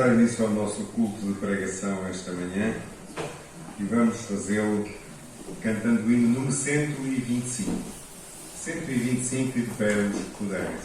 dar início ao nosso culto de pregação esta manhã e vamos fazê-lo cantando o hino número 125. 125 e de pé os poderes.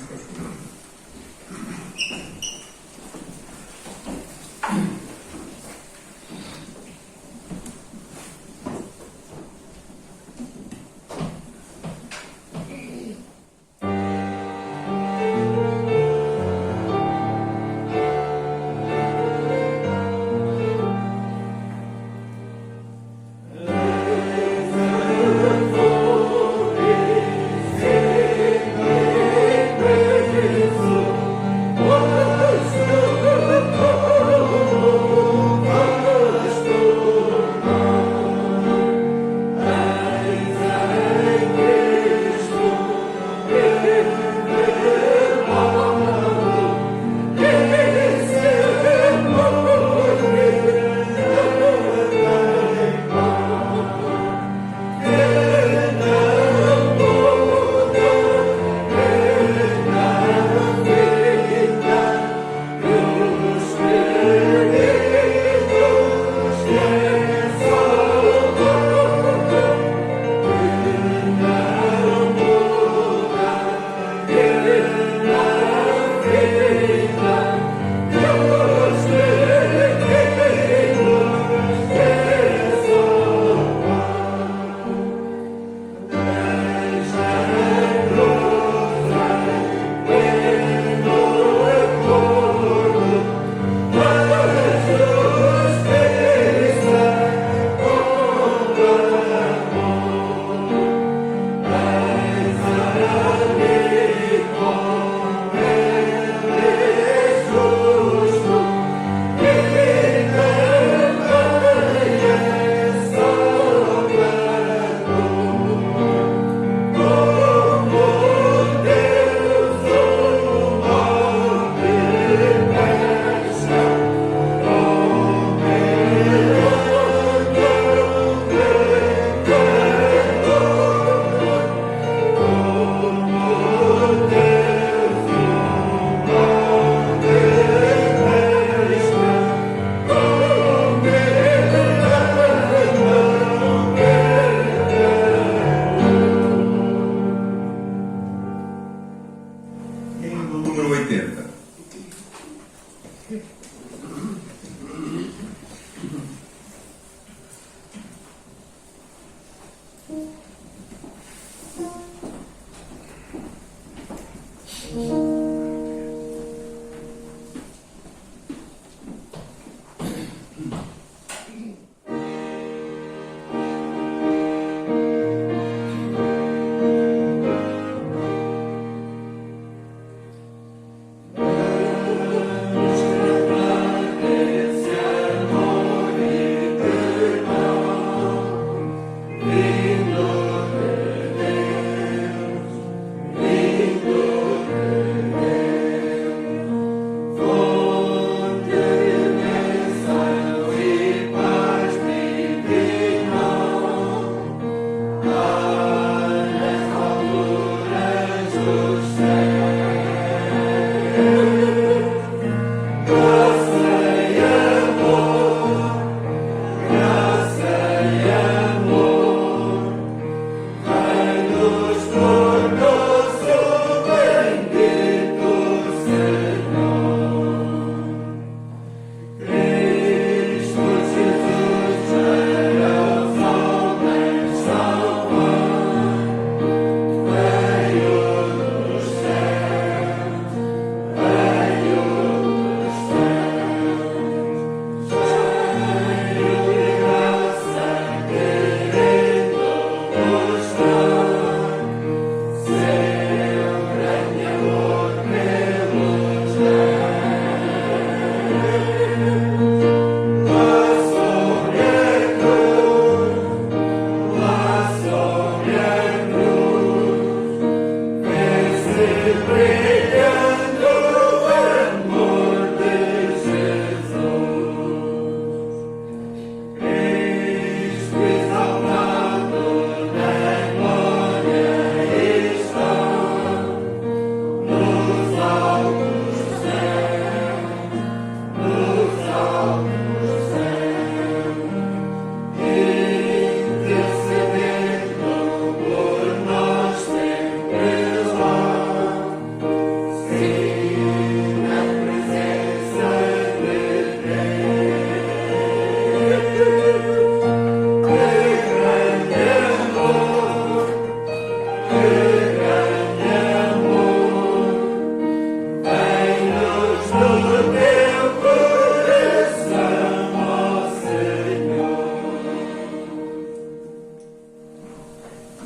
Lord.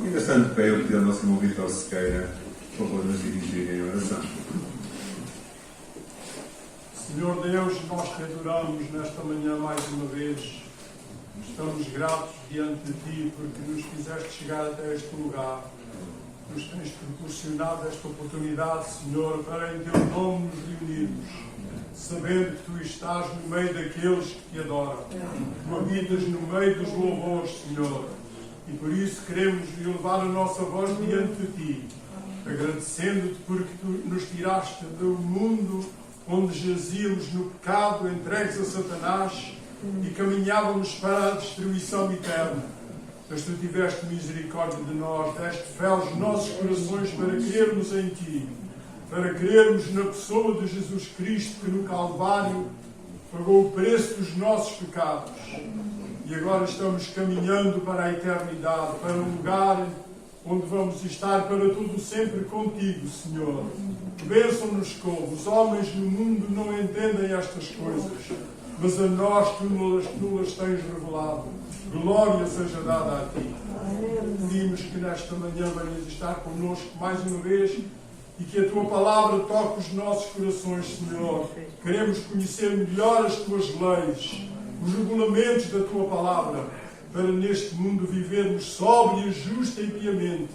Ainda estando de pé, eu pedi ao nosso irmão Vitor Sequeira, por favor, nos dirigir em oração. Senhor Deus, nós te adoramos nesta manhã mais uma vez. Estamos gratos diante de Ti porque nos fizeste chegar até este lugar. Nos tens proporcionado esta oportunidade, Senhor, para em Teu nome nos reunirmos, sabendo que Tu estás no meio daqueles que Te adoram. Tu habitas no meio dos louvores, Senhor. E por isso queremos elevar a nossa voz diante de Ti, agradecendo-te porque Tu nos tiraste do mundo onde jazíamos no pecado, entregues a Satanás e caminhávamos para a destruição eterna. Mas Tu tiveste misericórdia de nós, deste fé aos nossos corações para crermos em Ti, para crermos na pessoa de Jesus Cristo que no Calvário pagou o preço dos nossos pecados. E agora estamos caminhando para a eternidade, para um lugar onde vamos estar para todo sempre contigo, Senhor. Bênção-nos como os homens no mundo não entendem estas coisas, mas a nós Tu nos tens revelado. Glória seja dada a Ti. Pedimos que nesta manhã venhas estar connosco mais uma vez e que a Tua palavra toque os nossos corações, Senhor. Queremos conhecer melhor as Tuas leis, os regulamentos da Tua palavra, para neste mundo vivermos sóbria, justa e piamente,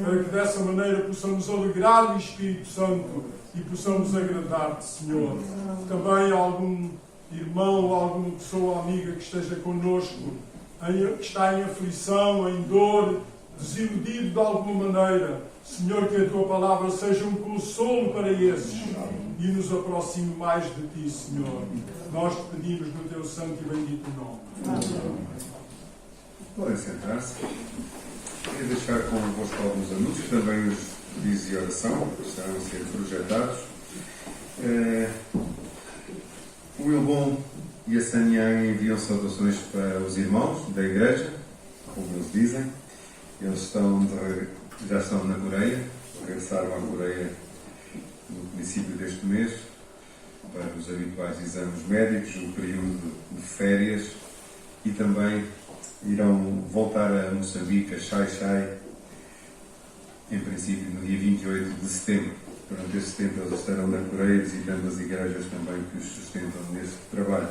para que dessa maneira possamos alegrar o Espírito Santo e possamos agradar-te, Senhor. Também algum irmão ou alguma pessoa amiga que esteja connosco, que está em aflição, em dor, desiludido de alguma maneira, Senhor, que a Tua palavra seja um consolo para esses e nos aproxime mais de Ti, Senhor. Nós te pedimos no Teu santo e bendito nome. Podem sentar-se. Queria deixar convosco alguns anúncios, também os pedidos de oração, que estarão a ser projetados. O Wilbon e a Sanian enviam saudações para os irmãos da igreja, como eles dizem. Eles já estão na Coreia, regressaram à Coreia no princípio deste mês, para os habituais exames médicos, o período de férias, e também irão voltar a Moçambique, a Xai-Xai, em princípio no dia 28 de setembro. Durante esse tempo eles estarão na Coreia, visitando as igrejas também que os sustentam nesse trabalho.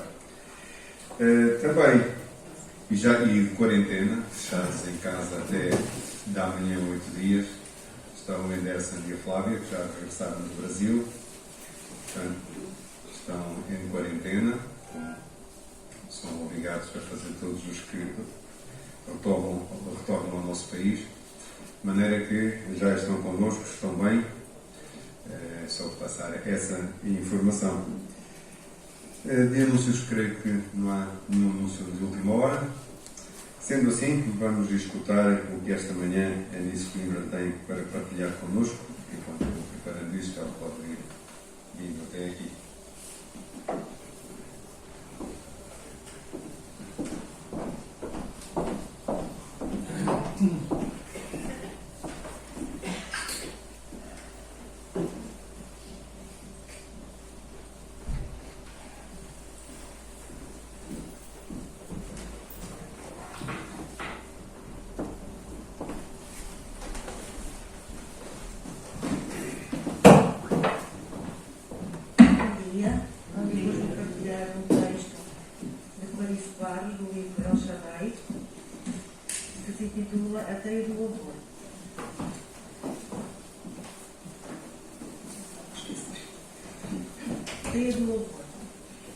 Também, e de quarentena, fechados em casa até da manhã 8 dias, estão o Enderson e a Flávia, que já regressaram do Brasil. Portanto, estão em quarentena, são obrigados a fazer todos os que retornam ao nosso país, de maneira que já estão connosco, estão bem. É só passar essa informação. De anúncios, creio que não há nenhum anúncio de última hora. Sendo assim, vamos escutar o que esta manhã a Anice Coimbra tem para partilhar connosco. Enquanto eu vou preparando isto, ela pode vir vindo até aqui. A Teia do Louvor. Teia do Louvor.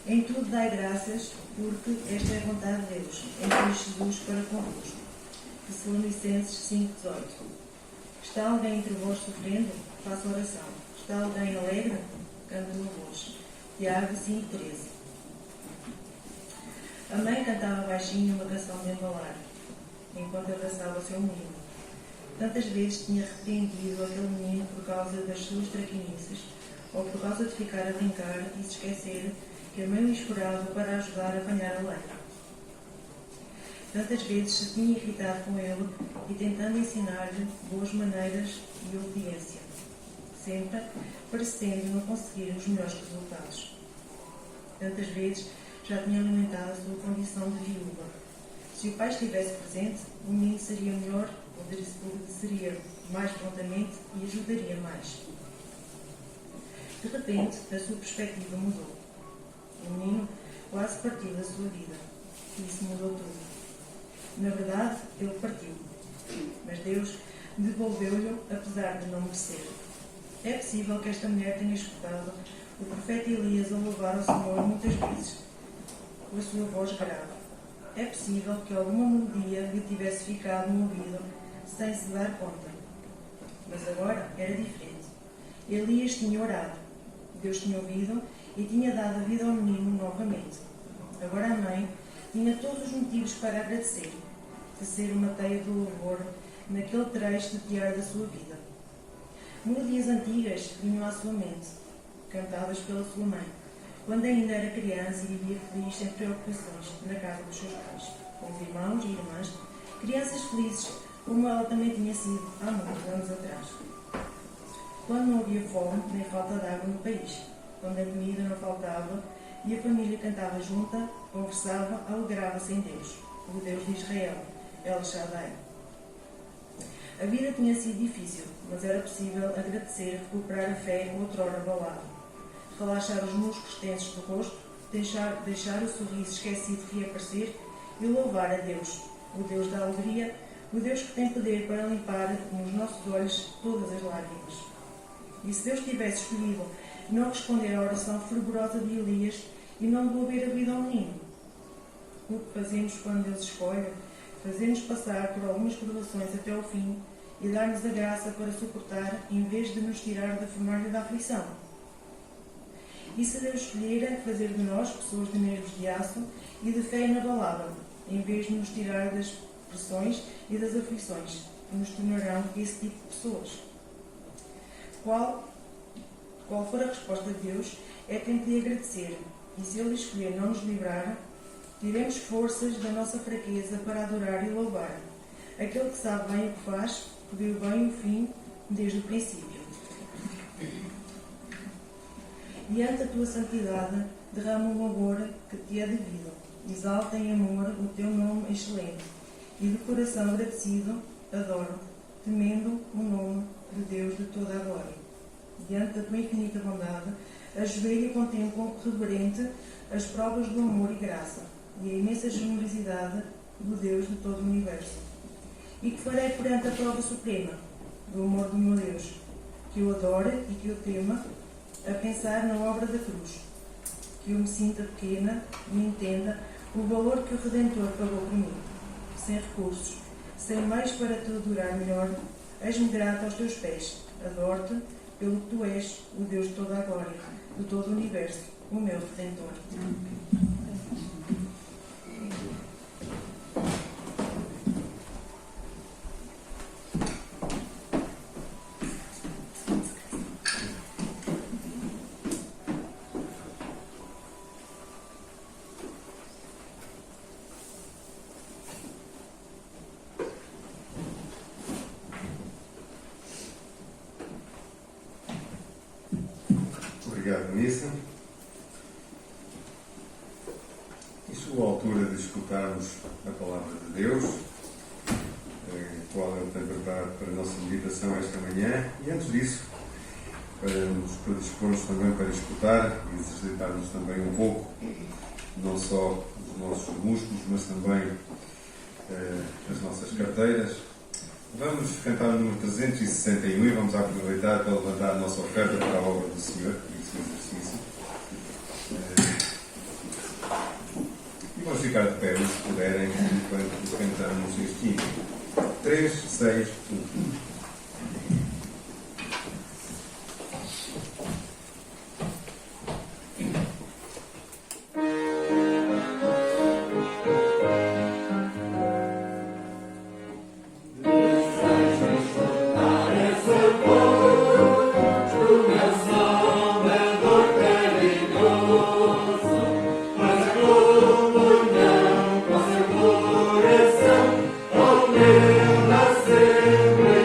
Em tudo dai graças, porque esta é a vontade de Deus, em Cristo Jesus para convosco. Tessalonicenses 5:18. Está alguém entre vós sofrendo? Faça oração. Está alguém alegre? Cante louvores. Tiago 5:13. A mãe cantava baixinho uma canção de embalar, enquanto abraçava o seu menino. Tantas vezes tinha repreendido aquele menino por causa das suas traquinices, ou por causa de ficar a brincar e se esquecer que a mãe o esperava para ajudar a apanhar a leira. Tantas vezes se tinha irritado com ele e tentando ensinar-lhe boas maneiras e obediência, sempre parecendo não conseguir os melhores resultados. Tantas vezes já tinha alimentado a sua condição de viúva, Se o pai estivesse presente, o menino seria melhor, obedeceria mais prontamente e ajudaria mais. De repente, a sua perspectiva mudou. O menino quase partiu da sua vida. E isso mudou tudo. Na verdade, ele partiu. Mas Deus devolveu-lhe, apesar de não merecer. É possível que esta mulher tenha escutado o profeta Elias a louvar ao Senhor muitas vezes, com a sua voz grave. É possível que alguma melodia lhe tivesse ficado no ouvido, sem se dar conta. Mas agora era diferente. Elias tinha orado. Deus tinha ouvido e tinha dado a vida ao menino novamente. Agora a mãe tinha todos os motivos para agradecer, tecer uma teia de louvor naquele trecho de tiar da sua vida. Melodias antigas vinham à sua mente, cantadas pela sua mãe, quando ainda era criança e vivia feliz sem preocupações na casa dos seus pais, com os irmãos e irmãs, crianças felizes como ela também tinha sido há muitos anos atrás. Quando não havia fome nem falta de água no país, quando a comida não faltava e a família cantava junta, conversava, alegrava-se em Deus, o Deus de Israel, El Shaddai. A vida tinha sido difícil, mas era possível agradecer, recuperar a fé outrora abalada, relaxar os músculos tensos do rosto, deixar o sorriso esquecido reaparecer e louvar a Deus, o Deus da alegria, o Deus que tem poder para limpar nos nossos olhos todas as lágrimas. E se Deus tivesse escolhido não responder à oração fervorosa de Elias e não devolver a vida ao menino? O que fazemos quando Deus escolhe? Fazer-nos passar por algumas provações até ao fim e dar-nos a graça para suportar, em vez de nos tirar da fornalha da aflição. E se Deus escolher fazer de nós pessoas de nervos de aço e de fé inabalável, em vez de nos tirar das pressões e das aflições, que nos tornarão esse tipo de pessoas? Qual for a resposta de Deus, é tempo de agradecer, e se Ele escolher não nos livrar, tiremos forças da nossa fraqueza para adorar e louvar aquele que sabe bem o que faz, que viu bem o fim desde o princípio. Diante da tua santidade, derrama um amor que te é devido. Exalta em amor o teu nome excelente. E de coração agradecido, adoro, temendo o nome de Deus de toda a glória. Diante da tua infinita bondade, ajoelho e contemplo reverente as provas do amor e graça, e a imensa generosidade do Deus de todo o universo. E que farei perante a prova suprema do amor do meu Deus, que eu adore e que eu tema, a pensar na obra da cruz, que eu me sinta pequena e entenda o valor que o Redentor pagou por mim. Sem recursos, sem meios para te adorar melhor, és-me grata aos teus pés, adoro-te pelo que tu és, o Deus de toda a glória, de todo o universo, o meu Redentor. Obrigado, Nissa. E chegou a altura de escutarmos a palavra de Deus, a qual Ele tem preparado para a nossa meditação esta manhã. E antes disso, para nos predispormos também para escutar e exercitarmos também um pouco, não só os nossos músculos, mas também as nossas carteiras. Vamos cantar o número 361 e vamos aproveitar para levantar a nossa oferta para a obra do Senhor, esse exercício. E vamos ficar de pé, se puderem, enquanto cantamos este hino. 3, 6, 1. Nascer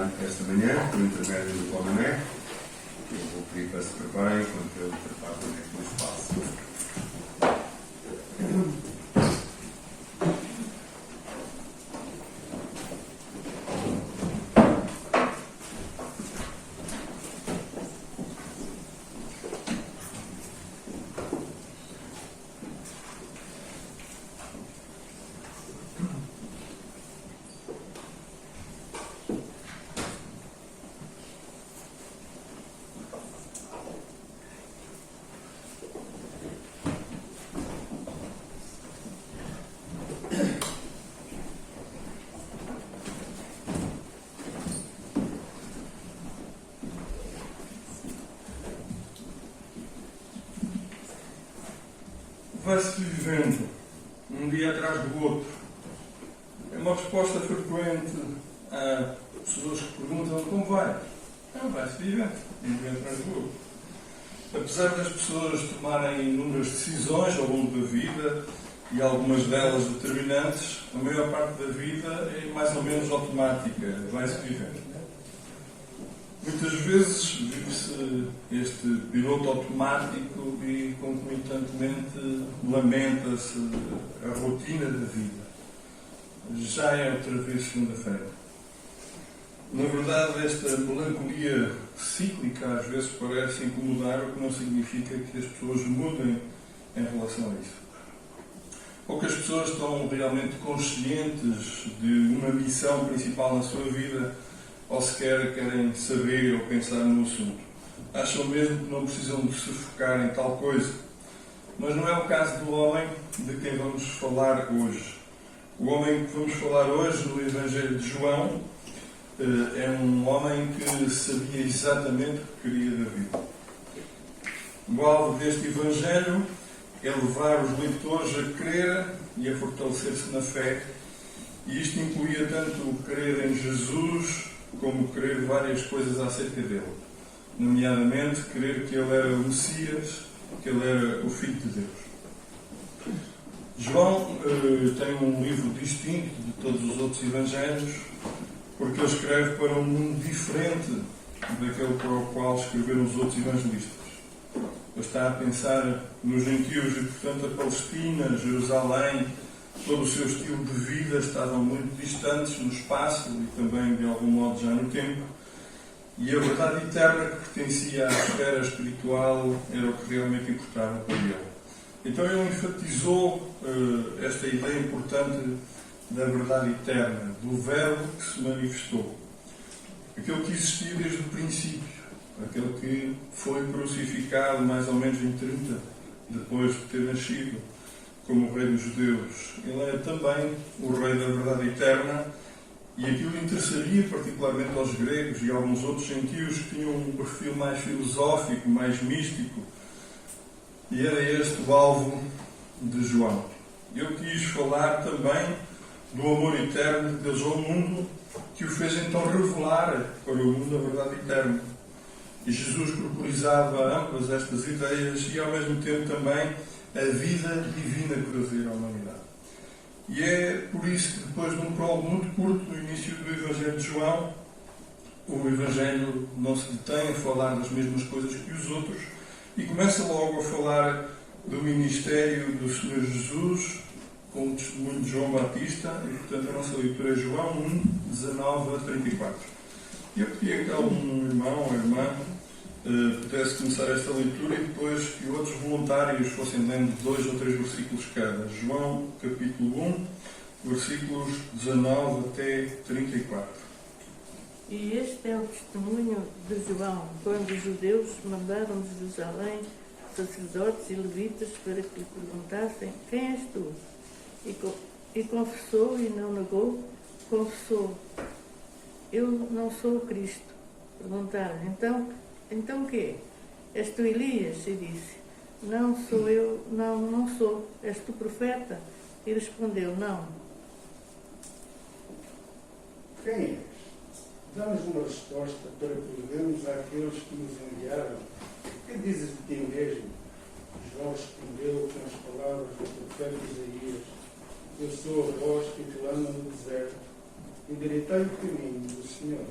orar esta manhã, por intermédio do Bonané. Eu vou pedir para se preparem enquanto eu preparo aqui no espaço. Vai-se vivendo, um dia atrás do outro. É uma resposta frequente a pessoas que perguntam como vai. Vai-se vivendo, um dia atrás do outro. Apesar das pessoas tomarem inúmeras decisões ao longo da vida, e algumas delas determinantes, a maior parte da vida é mais ou menos automática, vai-se vivendo. Muitas vezes vive-se este piloto automático e, concomitantemente, lamenta-se a rotina da vida. Já é outra vez segunda-feira. Na verdade, esta melancolia cíclica às vezes parece incomodar, o que não significa que as pessoas mudem em relação a isso. Poucas pessoas estão realmente conscientes de uma missão principal na sua vida ou sequer querem saber ou pensar no assunto. Acham mesmo que não precisam de se focar em tal coisa. Mas não é o caso do homem de quem vamos falar hoje. O homem que vamos falar hoje no Evangelho de João é um homem que sabia exatamente o que queria da vida. O alvo deste Evangelho é levar os leitores a crer e a fortalecer-se na fé. E isto incluía tanto o crer em Jesus como crer várias coisas acerca dele. Nomeadamente, crer que ele era o Messias, que ele era o Filho de Deus. João tem um livro distinto de todos os outros evangelhos, porque ele escreve para um mundo diferente daquele para o qual escreveram os outros evangelistas. Ele está a pensar nos gentios e, portanto, a Palestina, Jerusalém, todo o seu estilo de vida estavam muito distantes no espaço e também, de algum modo, já no tempo. E a verdade eterna que pertencia à esfera espiritual era o que realmente importava para ele. Então ele enfatizou esta ideia importante da verdade eterna, do Verbo que se manifestou. Aquele que existia desde o princípio, aquele que foi crucificado mais ou menos em 30, depois de ter nascido como o Rei dos Judeus. Ele é também o Rei da verdade eterna, e aquilo interessaria particularmente aos gregos e a alguns outros gentios que tinham um perfil mais filosófico, mais místico. E era este o alvo de João. Eu quis falar também do amor eterno de Deus ao mundo, que o fez então revelar para o mundo a verdade eterna. E Jesus corporizava ambas estas ideias e ao mesmo tempo também a vida divina que trazia à humanidade. E é por isso que depois de um prólogo muito curto no início do Evangelho de João, o Evangelho não se detém a falar das mesmas coisas que os outros e começa logo a falar do ministério do Senhor Jesus, com o testemunho de João Batista, e portanto a nossa leitura é João 1, 19 a 34. E eu pedia que algum irmão ou irmã pudesse começar esta leitura e depois que outros voluntários fossem lendo 2 ou 3 versículos cada. João capítulo 1, versículos 19 até 34. E este é o testemunho de João, quando os judeus mandaram de Jerusalém sacerdotes e levitas para que lhe perguntassem: quem és tu? E confessou e não negou, confessou: eu não sou o Cristo. Perguntaram: então quê? És tu Elias? E disse: não sou eu, não sou. És tu profeta? E respondeu: não. Quem és? Dá-nos uma resposta para provermos àqueles que nos enviaram. O que dizes de ti mesmo? João respondeu com as palavras do profeta Isaías: eu sou a voz que clama no deserto, endireitai o caminho do Senhor,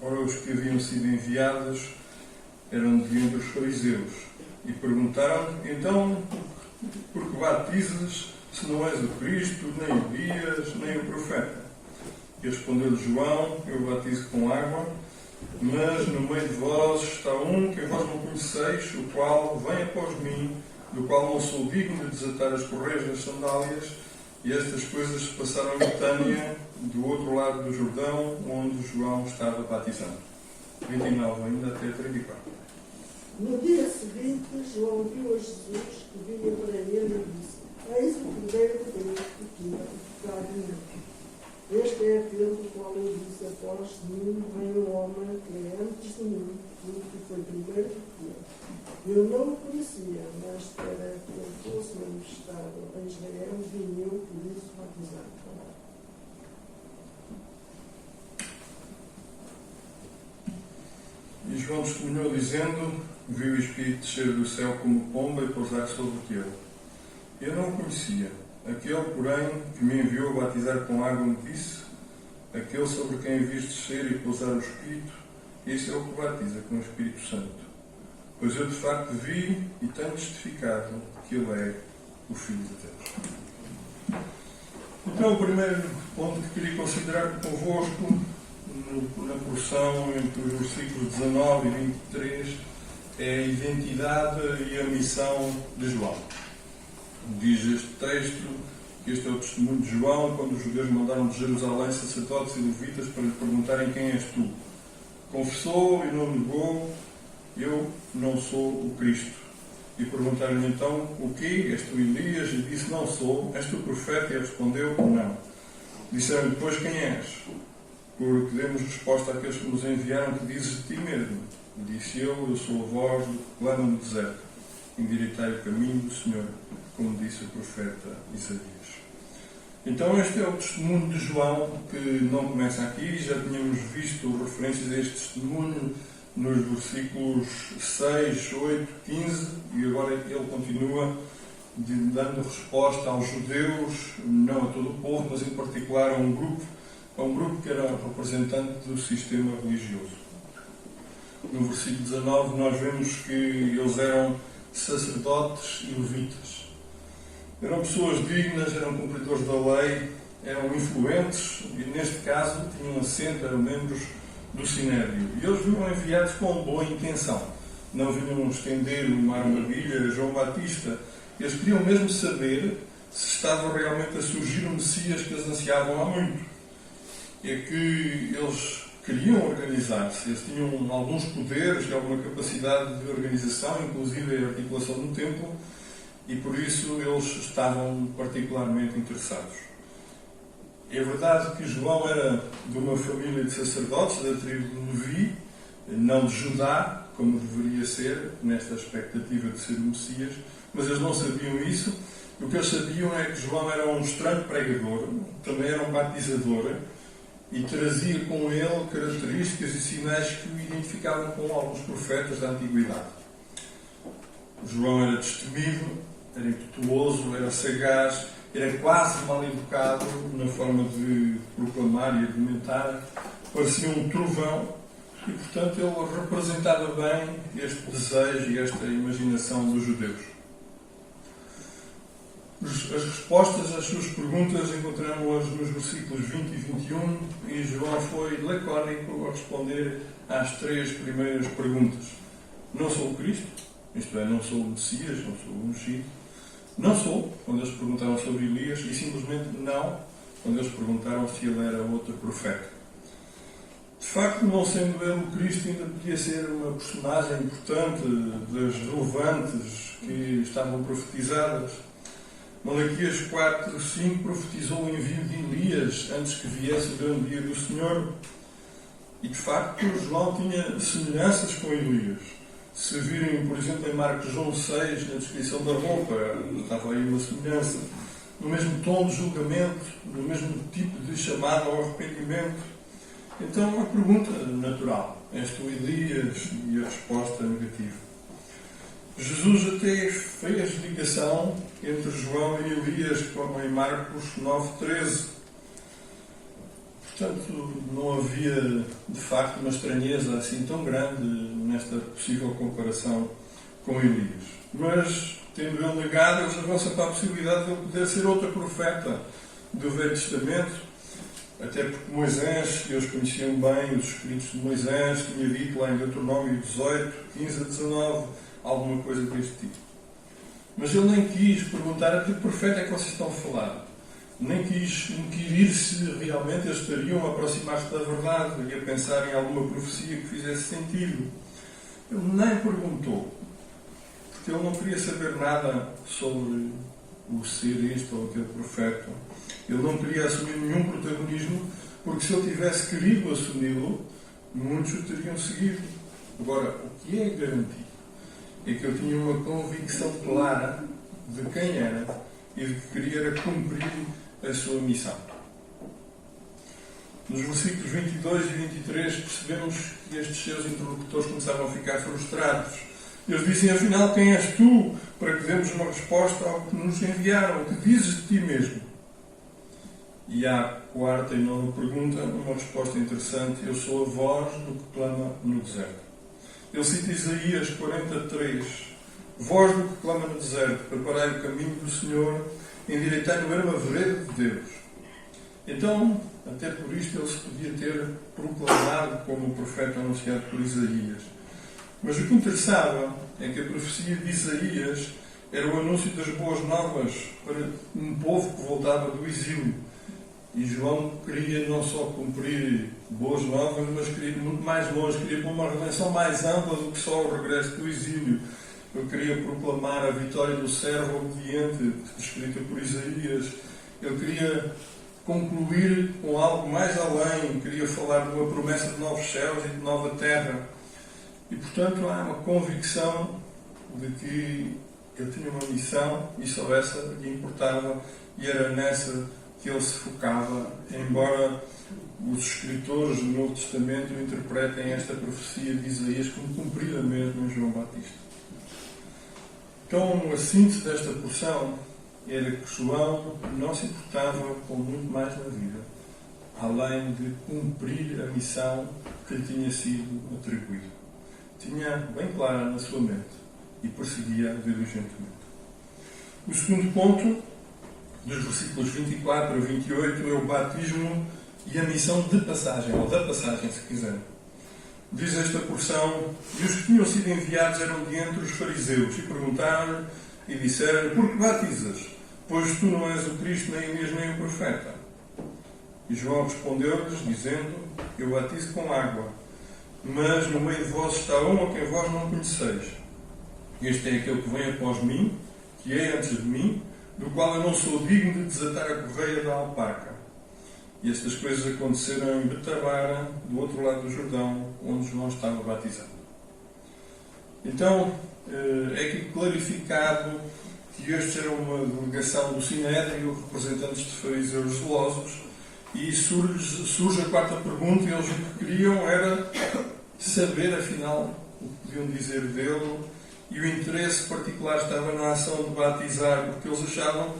Ora, os que haviam sido enviados eram de entre os fariseus e perguntaram-lhe: então, por que batizas se não és o Cristo, nem Elias, nem o profeta? E respondeu-lhe João: eu batizo com água, mas no meio de vós está um que vós não conheceis, o qual vem após mim, do qual não sou digno de desatar as correias das sandálias. E estas coisas se passaram em Betânia, do outro lado do Jordão, onde João estava batizando. 29 ainda até 34. No dia seguinte, João viu a Jesus que vinha para ele e disse: eis o Cordeiro de Deus que tira o pecado do mundo. Este é aquele do qual eu disse: após mim vem um homem que é antes de mim, porque foi primeiro que eu. Eu não o conhecia, mas para que ele fosse manifestado em Israel, vim eu por isso batizar com água. E João testemunhou dizendo: viu o Espírito descer do céu como pomba e pousar sobre ele. Eu não o conhecia. Aquele, porém, que me enviou a batizar com água me disse: aquele sobre quem viste descer e pousar o Espírito, esse é o que batiza com o Espírito Santo. Pois eu de facto vi e tenho testificado que ele é o Filho de Deus. Então, o primeiro ponto que queria considerar convosco, na porção entre os versículos 19 e 23, é a identidade e a missão de João. Diz este texto que este é o testemunho de João quando os judeus mandaram de Jerusalém sacerdotes e levitas para lhe perguntarem: quem és tu? Confessou e não negou: eu não sou o Cristo. E perguntaram-lhe então: o quê? És tu Elias? E disse: não sou. És tu profeta? E respondeu: não. Disseram-lhe: pois quem és? Porque demos resposta àqueles que nos enviaram, que dizes de ti mesmo. E disse eu sou a voz do que clama no deserto: endireitai o caminho do Senhor, como disse o profeta Isaías. Então este é o testemunho de João, que não começa aqui. Já tínhamos visto referências a este testemunho nos versículos 6, 8, 15, e agora ele continua dando resposta aos judeus, não a todo o povo, mas em particular a um grupo que era representante do sistema religioso. No versículo 19 nós vemos que eles eram sacerdotes e levitas. Eram pessoas dignas, eram cumpridores da lei, eram influentes e neste caso tinham assento, eram membros do Sinédrio. E eles vinham enviados com boa intenção. Não vinham estender uma armadilha a João Batista. Eles queriam mesmo saber se estava realmente a surgir o Messias que eles ansiavam há muito. É que eles queriam organizar-se. Eles tinham alguns poderes e alguma capacidade de organização, inclusive a articulação do templo, e por isso eles estavam particularmente interessados. É verdade que João era de uma família de sacerdotes, da tribo de Levi, não de Judá, como deveria ser, nesta expectativa de ser o Messias, mas eles não sabiam isso. O que eles sabiam é que João era um estranho pregador, também era um batizador, e trazia com ele características e sinais que o identificavam com alguns profetas da Antiguidade. João era destemido, era impetuoso, era sagaz, era quase mal educado na forma de proclamar e argumentar, parecia um trovão e, portanto, ele representava bem este desejo e esta imaginação dos judeus. As respostas às suas perguntas encontramos-las nos versículos 20 e 21 e João foi lacónico a responder às três primeiras perguntas. Não sou o Cristo, isto é, não sou o Messias, não sou o ungido. Não sou, quando eles perguntaram sobre Elias, e simplesmente não, quando eles perguntaram se ele era outro profeta. De facto, não sendo ele o Cristo, ainda podia ser uma personagem importante das relevantes que estavam profetizadas. Malaquias 4, 5 profetizou o envio de Elias antes que viesse o grande dia do Senhor. E de facto, João tinha semelhanças com Elias. Se virem, por exemplo, em Marcos 6, na descrição da roupa, estava aí uma semelhança. No mesmo tom de julgamento, no mesmo tipo de chamada ao arrependimento. Então, a pergunta natural: és tu Elias? E a resposta negativa. Jesus até fez ligação entre João e Elias, como em Marcos 9:13. Portanto, não havia de facto uma estranheza assim tão grande nesta possível comparação com Elias. Mas, tendo ele negado, eles avançam para a possibilidade de ele poder ser outro profeta do Velho Testamento, até porque Moisés, eles conheciam bem os escritos de Moisés, tinha dito lá em Deuteronômio 18, 15 a 19, alguma coisa deste tipo. Mas ele nem quis perguntar a que profeta é que vocês estão a falar. Nem quis inquirir se realmente eles estariam a aproximar-se da verdade e a pensar em alguma profecia que fizesse sentido. Ele nem perguntou, porque ele não queria saber nada sobre o ser este ou aquele profeta. Ele não queria assumir nenhum protagonismo, porque se ele tivesse querido assumi-lo, muitos o teriam seguido. Agora, o que é garantido é que ele tinha uma convicção clara de quem era e de que queria era cumprir a sua missão. Nos versículos 22 e 23 percebemos que estes seus interlocutores começavam a ficar frustrados. Eles dizem, afinal, quem és tu para que demos uma resposta ao que nos enviaram? O que dizes de ti mesmo? E à quarta e nova pergunta, uma resposta interessante. Eu sou a voz do que clama no deserto. Ele cita Isaías 43. Voz do que clama no deserto. Preparai o caminho do Senhor, endireitai no ermo a vereda de Deus. Então, até por isto, ele se podia ter proclamado como profeta anunciado por Isaías. Mas o que interessava é que a profecia de Isaías era o anúncio das boas novas para um povo que voltava do exílio. E João queria não só cumprir boas novas, mas queria ir muito mais longe, queria uma redenção mais ampla do que só o regresso do exílio. Eu queria proclamar a vitória do servo obediente, descrita por Isaías. Eu queria concluir com algo mais além, queria falar de uma promessa de novos céus e de nova terra. E, portanto, há uma convicção de que ele tinha uma missão e só essa lhe importava, e era nessa que ele se focava, embora os escritores do Novo Testamento interpretem esta profecia de Isaías como cumprida mesmo em João Batista. Então, a síntese desta porção era que João não se importava com muito mais na vida, além de cumprir a missão que lhe tinha sido atribuída. Tinha bem clara na sua mente e perseguia diligentemente. O segundo ponto, dos versículos 24 a 28, é o batismo e a missão de passagem, ou da passagem, se quiser. Diz esta porção, e os que tinham sido enviados eram de entre os fariseus, e perguntaram-lhe e disseram-lhe, por que batizas? Pois tu não és o Cristo, nem Elias, nem o profeta. E João respondeu-lhes, dizendo, eu batizo com água, mas no meio de vós está um a quem vós não conheceis. Este é aquele que vem após mim, que é antes de mim, do qual eu não sou digno de desatar a correia da alpaca. E estas coisas aconteceram em Betabara, do outro lado do Jordão, onde João estava batizado. Então, é aqui clarificado que estes eram uma delegação do Sinédrio, representantes de fariseus zelosos, e surge a quarta pergunta, e eles o que queriam era saber, afinal, o que podiam dizer dele, e o interesse particular estava na ação de batizar, porque eles achavam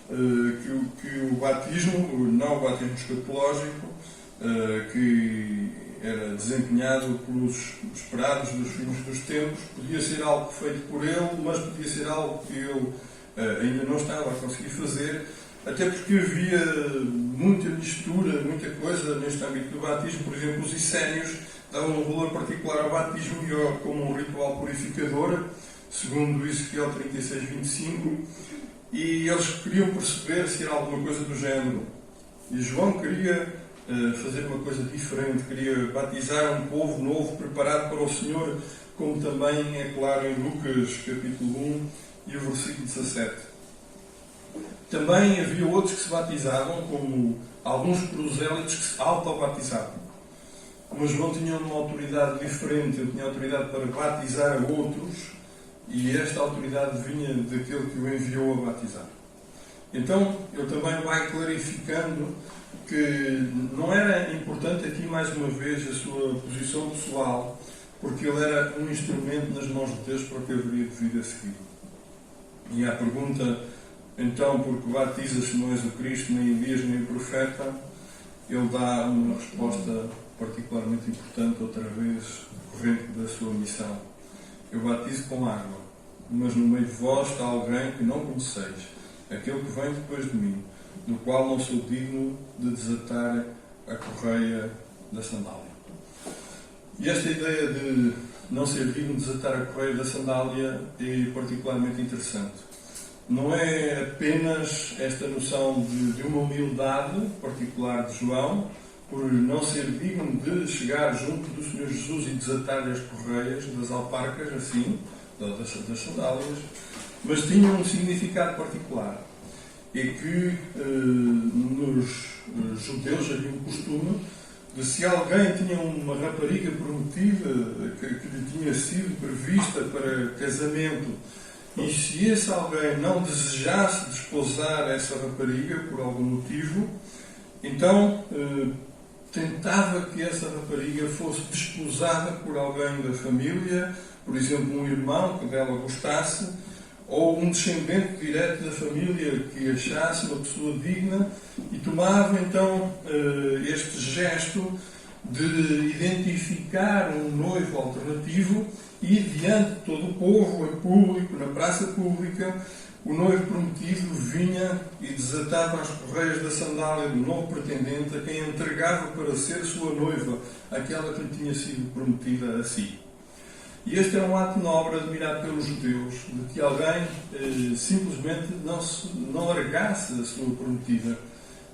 que o batismo, não o batismo escatológico, que era desempenhado pelos esperados dos filhos dos tempos, podia ser algo feito por ele, mas podia ser algo que ele ainda não estava a conseguir fazer, até porque havia muita mistura, muita coisa neste âmbito do batismo. Por exemplo, os essénios davam um valor particular ao batismo como um ritual purificador, segundo Ezequiel 36, 25, e eles queriam perceber se era alguma coisa do género. E João queria fazer uma coisa diferente, queria batizar um povo novo, preparado para o Senhor, como também é claro em Lucas capítulo 1 e o versículo 17. Também havia outros que se batizavam, como alguns prosélitos que se auto-batizavam. Mas João tinha uma autoridade diferente, ele tinha autoridade para batizar a outros, e esta autoridade vinha daquele que o enviou a batizar. Então, ele também vai clarificando que não era importante aqui, mais uma vez, a sua posição pessoal, porque ele era um instrumento nas mãos de Deus para o que haveria de vir a seguir. E à pergunta, então, por que batizas se não és o Cristo, nem Elias, nem o profeta? ele dá uma resposta particularmente importante, outra vez, corrente da sua missão. Eu batizo com água, mas no meio de vós está alguém que não conheceis, aquele que vem depois de mim, do qual não sou digno de desatar a correia da sandália. E esta ideia de não ser digno de desatar a correia da sandália é particularmente interessante. Não é apenas esta noção de uma humildade particular de João, por não ser digno de chegar junto do Senhor Jesus e desatar as correias das alparcas, assim, das sandálias, mas tinha um significado particular. É que nos judeus havia um costume de, se alguém tinha uma rapariga prometida que lhe tinha sido prevista para casamento, e se esse alguém não desejasse desposar essa rapariga por algum motivo, então tentava que essa rapariga fosse desposada por alguém da família, por exemplo, um irmão que dela gostasse, ou um descendente direto da família que achasse uma pessoa digna, e tomava então este gesto de identificar um noivo alternativo, e diante de todo o povo, em público, na praça pública, o noivo prometido vinha e desatava as correias da sandália do novo pretendente, a quem entregava para ser sua noiva, aquela que lhe tinha sido prometida a si. E este é um ato nobre admirado pelos judeus, de que alguém simplesmente não largasse a sua prometida,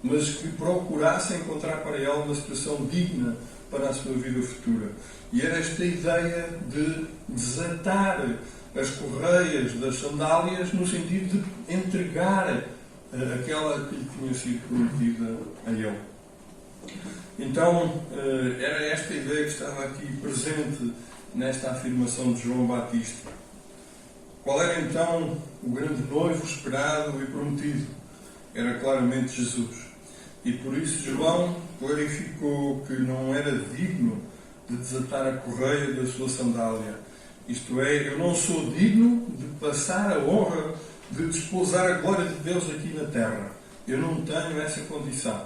mas que procurasse encontrar para ela uma situação digna para a sua vida futura. E era esta ideia de desatar as correias das sandálias no sentido de entregar aquela que lhe tinha sido prometida a ele. Então, era esta ideia que estava aqui presente nesta afirmação de João Batista. Qual era então o grande noivo esperado e prometido? Era claramente Jesus. E por isso João clarificou que não era digno de desatar a correia da sua sandália. Isto é, eu não sou digno de passar a honra de desposar a glória de Deus aqui na terra. Eu não tenho essa condição.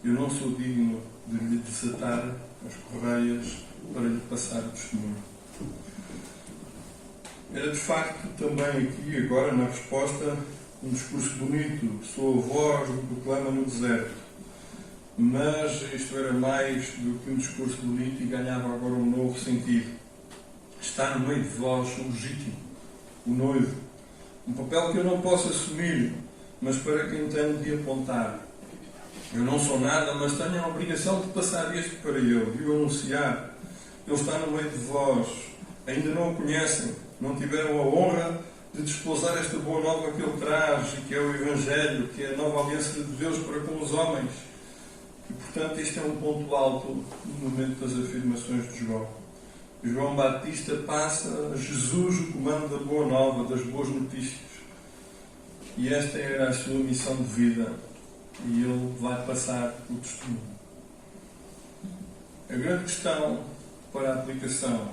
Eu não sou digno de lhe desatar as correias para lhe passar o testemunho. Era de facto também aqui, agora na resposta, um discurso bonito. Sou a voz do que clama no deserto. Mas isto era mais do que um discurso bonito e ganhava agora um novo sentido. Está no meio de vós o legítimo, o noivo. Um papel que eu não posso assumir, mas para quem tenho de apontar. Eu não sou nada, mas tenho a obrigação de passar este para ele, de o anunciar. Ele está no meio de vós. Ainda não o conhecem, não tiveram a honra de desposar esta boa nova que ele traz, e que é o Evangelho, que é a nova aliança de Deus para com os homens. E, portanto, este é um ponto alto no momento das afirmações de João. João Batista passa a Jesus o comando da boa nova, das boas notícias. E esta era a sua missão de vida. E ele vai passar o testemunho. A grande questão para a aplicação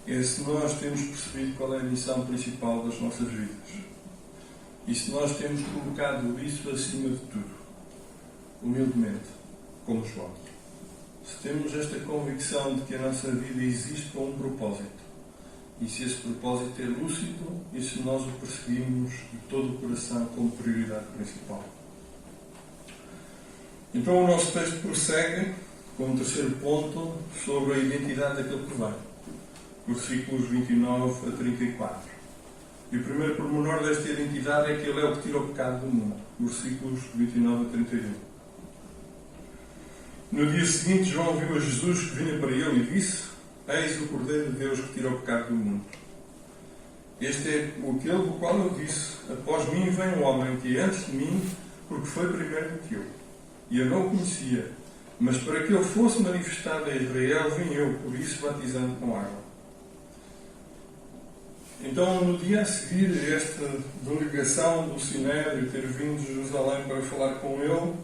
é se nós temos percebido qual é a missão principal das nossas vidas. E se nós temos colocado isso acima de tudo, humildemente, como João. Se temos esta convicção de que a nossa vida existe com um propósito, e se esse propósito é lúcido, e se nós o perseguimos de todo o coração como prioridade principal. Então o nosso texto prossegue com um terceiro ponto sobre a identidade daquele que vem. Versículos 29 a 34. E o primeiro pormenor desta identidade é que ele é o que tira o pecado do mundo. Versículos 29 a 31. No dia seguinte, João viu a Jesus que vinha para ele e disse: Eis o Cordeiro de Deus que tira o pecado do mundo. Este é aquele do qual eu disse: Após mim vem um homem que é antes de mim, porque foi primeiro do que eu. E eu não o conhecia, mas para que ele fosse manifestado a Israel, vim eu, por isso batizando com água. Então, no dia a seguir a esta delegação do Sinédrio ter vindo de Jerusalém para falar com ele,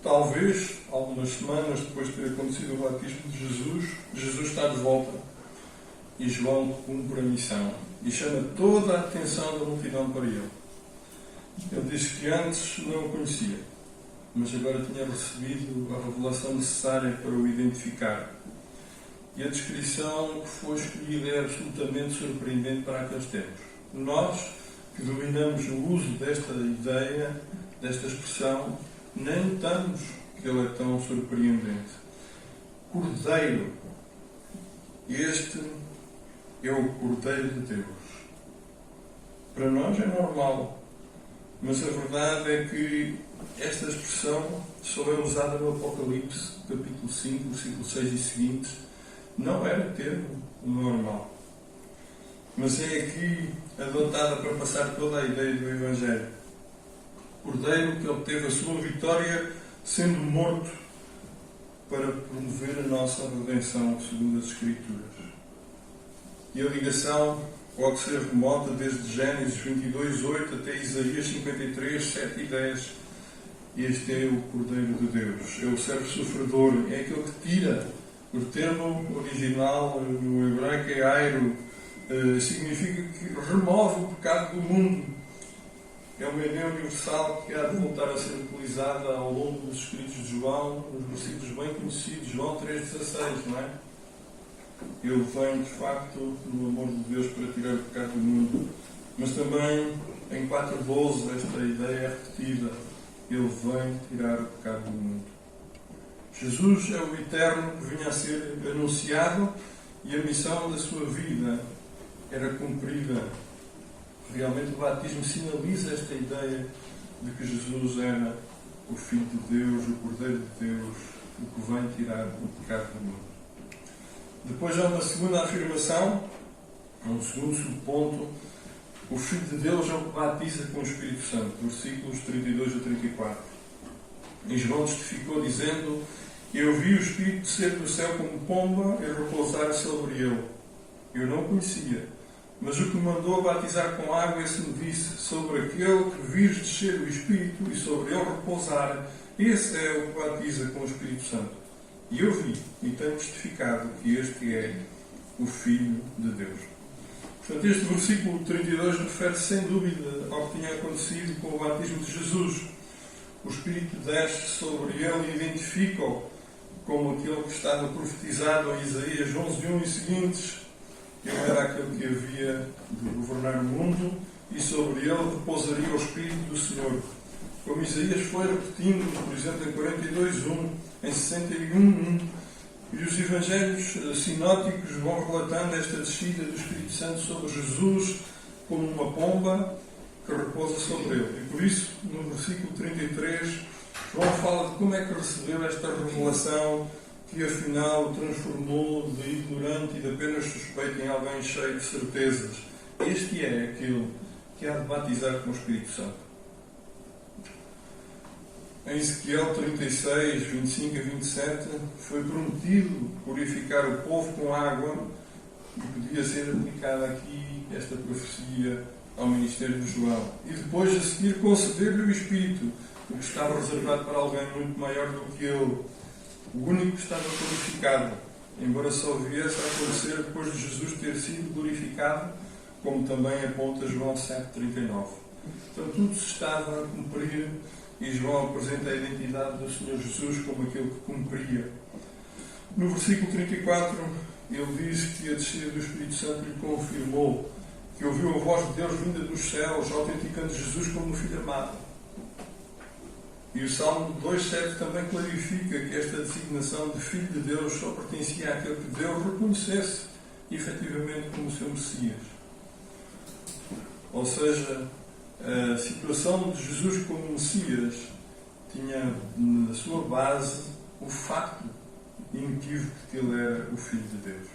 talvez, algumas semanas depois de ter acontecido o batismo de Jesus, Jesus está de volta e João cumpre a missão e chama toda a atenção da multidão para ele. Ele diz que antes não o conhecia, mas agora tinha recebido a revelação necessária para o identificar. E a descrição que foi escolhida é absolutamente surpreendente para aqueles tempos. Nós, que dominamos o uso desta ideia, desta expressão, nem notamos que ele é tão surpreendente. Cordeiro. Este é o Cordeiro de Deus. Para nós é normal, mas a verdade é que esta expressão só é usada no Apocalipse, capítulo 5, versículo 6 e seguintes. Não era termo normal, mas é aqui adotada para passar toda a ideia do Evangelho. Cordeiro que obteve a sua vitória sendo morto para promover a nossa redenção segundo as Escrituras. E a ligação pode ser remota desde Gênesis 22, 8 até Isaías 53, 7 e 10. Este é o Cordeiro de Deus, é o servo sofredor, é aquele que tira. O termo original no hebraico é airo, significa que remove o pecado do mundo. É uma ideia universal que há de voltar a ser utilizada ao longo dos escritos de João, nos versículos bem conhecidos, João 3,16, não é? Ele vem, de facto, no amor de Deus para tirar o pecado do mundo. Mas também, em 4,12, esta ideia é repetida. Ele vem tirar o pecado do mundo. Jesus é o Eterno que vinha a ser anunciado e a missão da sua vida era cumprida. Realmente o batismo sinaliza esta ideia de que Jesus era o Filho de Deus, o Cordeiro de Deus, o que vem tirar o pecado do mundo. Depois há uma segunda afirmação, um segundo subponto. O Filho de Deus é o que batiza com o Espírito Santo, versículos 32 a 34. E João testificou dizendo: eu vi o Espírito descer do céu como pomba e repousar sobre ele. Eu não o conhecia, mas o que me mandou batizar com água, esse me disse: sobre aquele que vires descer o Espírito e sobre ele repousar, esse é o que batiza com o Espírito Santo. E eu vi e tenho testificado que este é o Filho de Deus. Portanto, este versículo 32 refere-se sem dúvida ao que tinha acontecido com o batismo de Jesus. O Espírito desce sobre ele e identifica-o como aquele que estava profetizado em Isaías 11:1 e seguintes. Ele era aquele que havia de governar o mundo e sobre ele repousaria o Espírito do Senhor. Como Isaías foi repetindo, por exemplo, em 42:1, em 61:1, e os evangelhos sinóticos vão relatando esta descida do Espírito Santo sobre Jesus como uma pomba que repousa sobre ele. E por isso, no versículo 33, João fala de como é que recebeu esta revelação que afinal o transformou de ignorante e de apenas suspeito em alguém cheio de certezas. Este é aquele que há de batizar com o Espírito Santo. Em Ezequiel 36, 25 a 27, foi prometido purificar o povo com água e podia ser aplicada aqui esta profecia ao ministério de João. E depois, a seguir, conceder-lhe o Espírito, o que estava reservado para alguém muito maior do que ele, o único que estava purificado, embora só viesse a acontecer depois de Jesus ter sido glorificado, como também aponta João 7,39. Então tudo se estava a cumprir e João apresenta a identidade do Senhor Jesus como aquele que cumpria. No versículo 34, ele diz que a descida do Espírito Santo lhe confirmou que ouviu a voz de Deus vinda dos céus, autenticando Jesus como o Filho amado. E o Salmo 2,7 também clarifica que esta designação de Filho de Deus só pertencia àquele que Deus reconhecesse efetivamente como seu Messias. Ou seja, a situação de Jesus como Messias tinha na sua base o facto inequívoco de que ele era o Filho de Deus.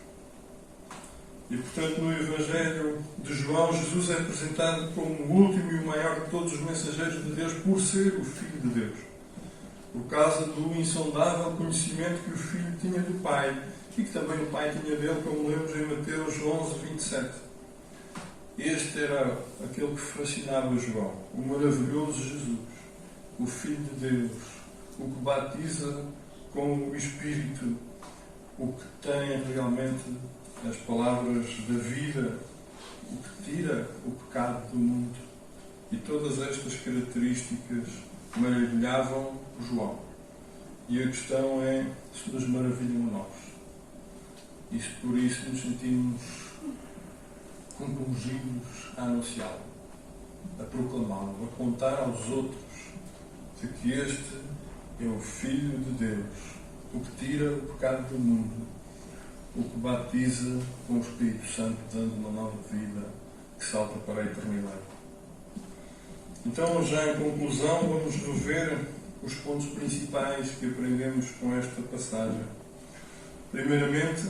E, portanto, no Evangelho de João, Jesus é apresentado como o último e o maior de todos os mensageiros de Deus por ser o Filho de Deus, por causa do insondável conhecimento que o Filho tinha do Pai e que também o Pai tinha dele, como lemos em Mateus 11:27. Este era aquele que fascinava João, o maravilhoso Jesus, o Filho de Deus, o que batiza com o Espírito, o que tem realmente as palavras da vida, o que tira o pecado do mundo. E todas estas características maravilhavam por João. E a questão é se nos maravilham a nós. E se por isso nos sentimos compungidos a anunciá-lo, a proclamá-lo, a contar aos outros de que este é o Filho de Deus, o que tira o pecado do mundo, o que batiza com o Espírito Santo, dando uma nova vida que salta para a eternidade. Então, já em conclusão, vamos rever os pontos principais que aprendemos com esta passagem. Primeiramente,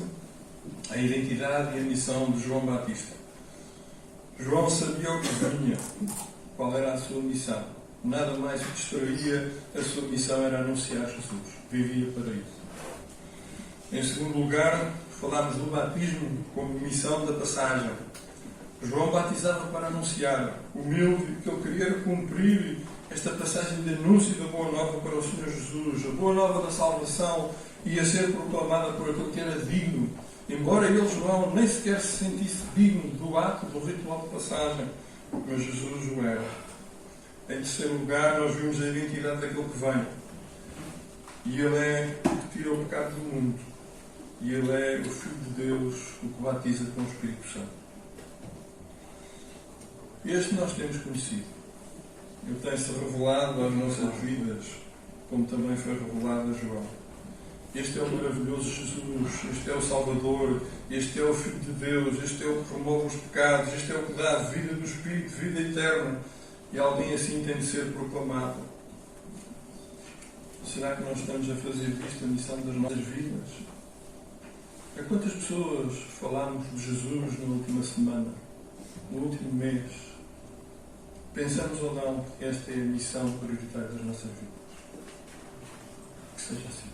a identidade e a missão de João Batista. João sabia o que vinha, qual era a sua missão. Nada mais o distraía, a sua missão era anunciar Jesus. Vivia para isso. Em segundo lugar, falámos do batismo como missão da passagem. João batizava para anunciar, humilde, que ele queria cumprir esta passagem de anúncio da Boa Nova para o Senhor Jesus. A Boa Nova da salvação ia ser proclamada por aquele que era digno, embora ele, João, nem sequer se sentisse digno do ato, do ritual de passagem, mas Jesus o era. Em terceiro lugar, nós vimos a identidade daquele que vem. E ele é o que tira o pecado do mundo. E ele é o Filho de Deus, o que batiza com o Espírito Santo. Este nós temos conhecido. Ele tem-se revelado às nossas vidas, como também foi revelado a João. Este é o maravilhoso Jesus, este é o Salvador, este é o Filho de Deus, este é o que remove os pecados, este é o que dá a vida do Espírito, vida eterna. E alguém assim tem de ser proclamado. Será que nós estamos a fazer disto a missão das nossas vidas? A quantas pessoas falámos de Jesus na última semana, no último mês? Pensamos ou não que esta é a missão prioritária das nossas vidas? Que seja assim.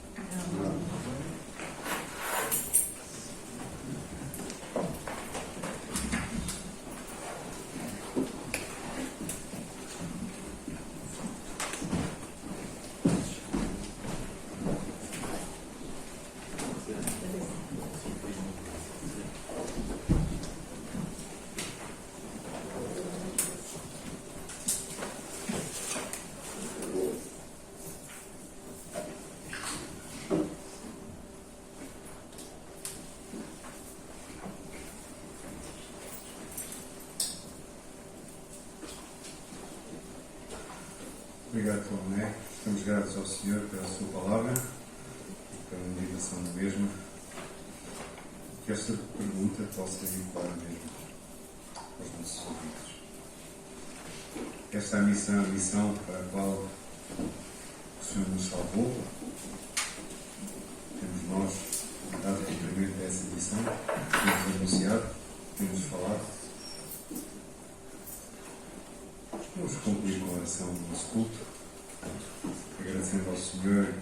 Obrigado, Tomé. Estamos gratos ao Senhor pela sua palavra e pela meditação da mesma. Que esta pergunta possa ecoar mesmo aos nossos ouvidos. Esta é a missão para a qual o Senhor nos salvou. Temos nós dado cumprimento a essa missão, temos anunciado, temos falado. Vamos concluir com a oração do nosso culto, agradecendo ao Senhor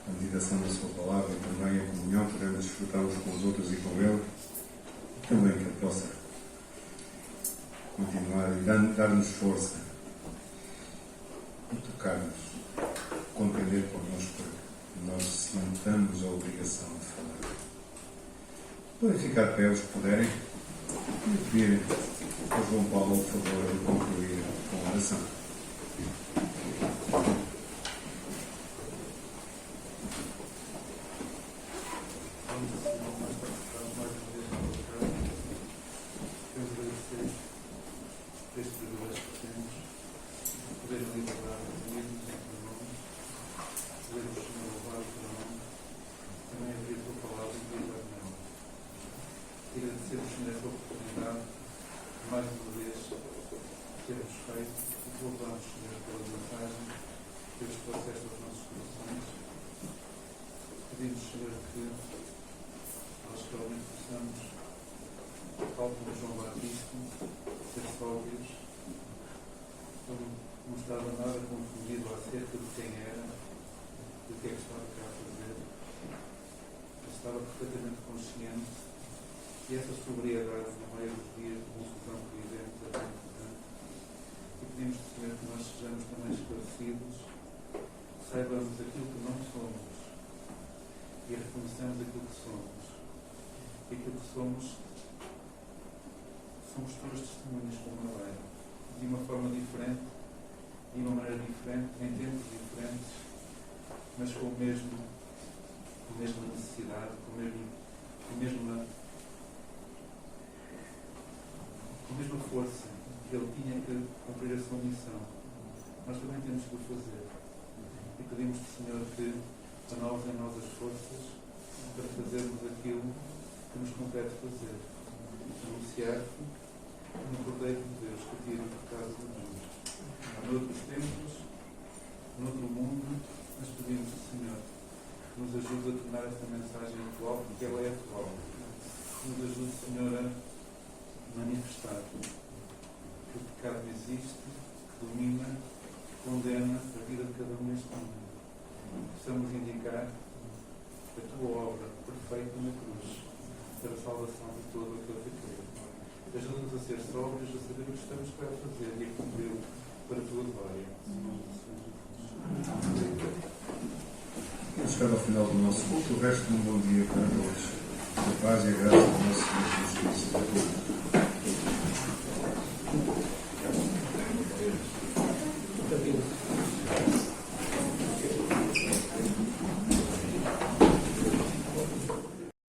a meditação da sua palavra e também a comunhão, podemos desfrutar uns com os outros e com Ele, também que Ele possa continuar e dar-nos força e tocar-nos, compreender connosco, que nós sintamos a obrigação de falar. Podem ficar de pé os que puderem e pedir ao João Paulo, por favor, de concluir com a oração. E essa sobriedade no meio dos dias de confusão que vivemos é bem importante. E pedimos, Senhor, que nós sejamos também esclarecidos, saibamos aquilo que não somos e reconheçamos aquilo que somos. E aquilo que somos tuas testemunhas como a lei, de uma forma diferente de uma maneira diferente, em tempos diferentes, mas com a mesma necessidade, com a mesma força. Ele tinha que cumprir a sua missão. Nós também temos que o fazer. E pedimos ao Senhor que renove em nós as forças para fazermos aquilo que nos compete fazer. Anunciar-te no Cordeiro de Deus que tira o pecado do mundo. Noutros tempos, noutro mundo, nós pedimos ao Senhor que nos ajude a tornar esta mensagem atual, porque ela é atual. Que nos ajude, Senhor, a manifestar que o pecado existe, que domina, que condena a vida de cada um neste mundo. Precisamos indicar a tua obra perfeita na cruz para a salvação de todo aquele que crê. Ajuda-nos a ser sóbrios, a saber o que estamos para fazer e a cumpri-lo para a tua glória. Em nome do Senhor Jesus. Vamos chegar ao final do nosso culto. O resto de um bom dia para todos. A paz e a graça do nosso Senhor Jesus Cristo.